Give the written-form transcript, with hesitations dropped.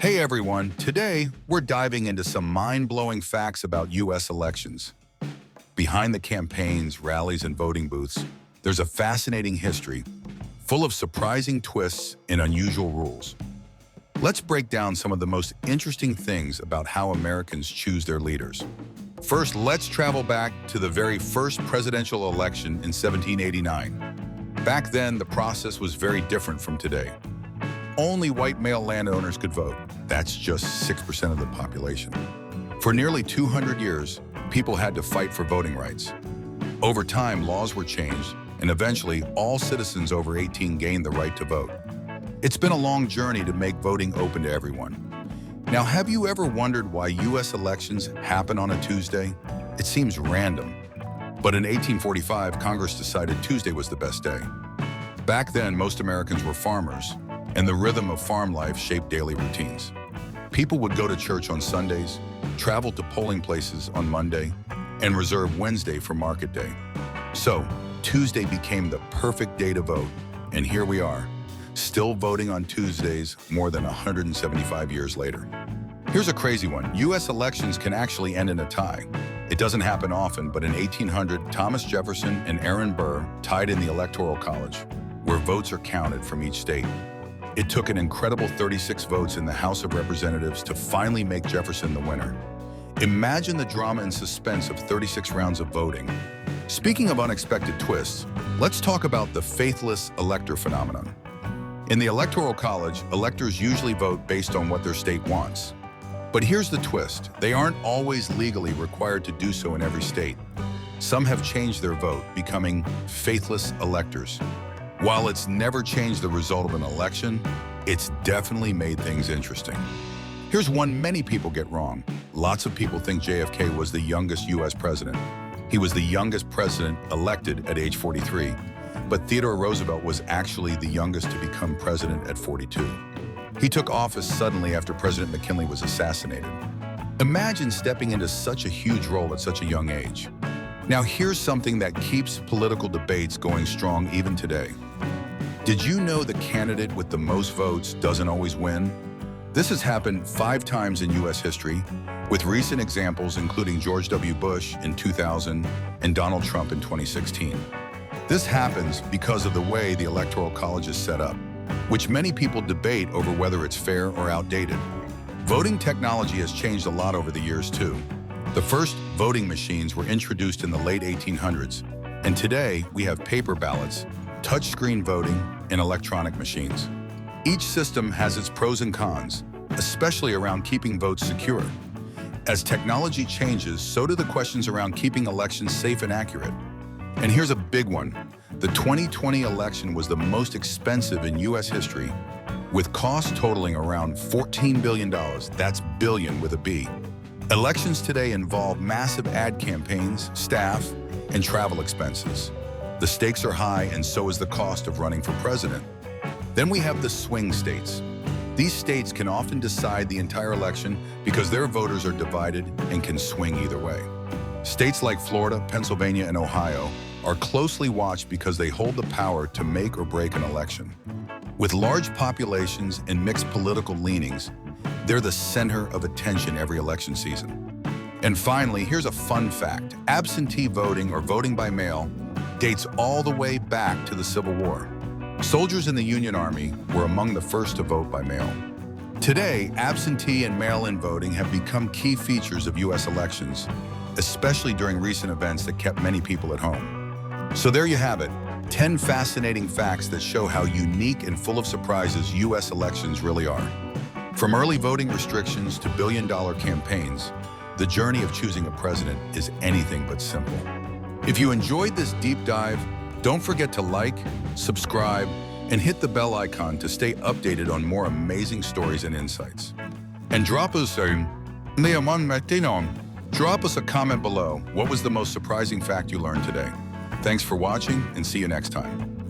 Hey everyone, today we're diving into some mind-blowing facts about US elections. Behind the campaigns, rallies, and voting booths, there's a fascinating history full of surprising twists and unusual rules. Let's break down some of the most interesting things about how Americans choose their leaders. First, let's travel back to the very first presidential election in 1789. Back then, the process was very different from today. Only white male landowners could vote. That's just 6% of the population. For nearly 200 years, people had to fight for voting rights. Over time, laws were changed, and eventually, all citizens over 18 gained the right to vote. It's been a long journey to make voting open to everyone. Now, have you ever wondered why US elections happen on a Tuesday? It seems random. But in 1845, Congress decided Tuesday was the best day. Back then, most Americans were farmers, and the rhythm of farm life shaped daily routines. People would go to church on Sundays, travel to polling places on Monday, and reserve Wednesday for market day. So, Tuesday became the perfect day to vote, and here we are, still voting on Tuesdays more than 175 years later. Here's a crazy one. US elections can actually end in a tie. It doesn't happen often, but in 1800, Thomas Jefferson and Aaron Burr tied in the Electoral College, where votes are counted from each state. It took an incredible 36 votes in the House of Representatives to finally make Jefferson the winner. Imagine the drama and suspense of 36 rounds of voting. Speaking of unexpected twists, let's talk about the faithless elector phenomenon. In the Electoral College, electors usually vote based on what their state wants. But here's the twist. They aren't always legally required to do so in every state. Some have changed their vote, becoming faithless electors. While it's never changed the result of an election, it's definitely made things interesting. Here's one many people get wrong. Lots of people think JFK was the youngest US president. He was the youngest president elected at age 43, but Theodore Roosevelt was actually the youngest to become president at 42. He took office suddenly after President McKinley was assassinated. Imagine stepping into such a huge role at such a young age. Now here's something that keeps political debates going strong even today. Did you know the candidate with the most votes doesn't always win? This has happened 5 times in US history, with recent examples including George W. Bush in 2000 and Donald Trump in 2016. This happens because of the way the Electoral College is set up, which many people debate over whether it's fair or outdated. Voting technology has changed a lot over the years too. The first voting machines were introduced in the late 1800s, and today we have paper ballots, touchscreen voting, and electronic machines. Each system has its pros and cons, especially around keeping votes secure. As technology changes, so do the questions around keeping elections safe and accurate. And here's a big one. The 2020 election was the most expensive in US history, with costs totaling around $14 billion. That's billion with a B. Elections today involve massive ad campaigns, staff, and travel expenses. The stakes are high, and so is the cost of running for president. Then we have the swing states. These states can often decide the entire election because their voters are divided and can swing either way. States like Florida, Pennsylvania, and Ohio are closely watched because they hold the power to make or break an election. With large populations and mixed political leanings, they're the center of attention every election season. And finally, here's a fun fact. Absentee voting, or voting by mail, dates all the way back to the Civil War. Soldiers in the Union Army were among the first to vote by mail. Today, absentee and mail-in voting have become key features of US elections, especially during recent events that kept many people at home. So there you have it, 10 fascinating facts that show how unique and full of surprises US elections really are. From early voting restrictions to billion-dollar campaigns, the journey of choosing a president is anything but simple. If you enjoyed this deep dive, don't forget to like, subscribe, and hit the bell icon to stay updated on more amazing stories and insights. And drop us a comment below. What was the most surprising fact you learned today? Thanks for watching, and see you next time.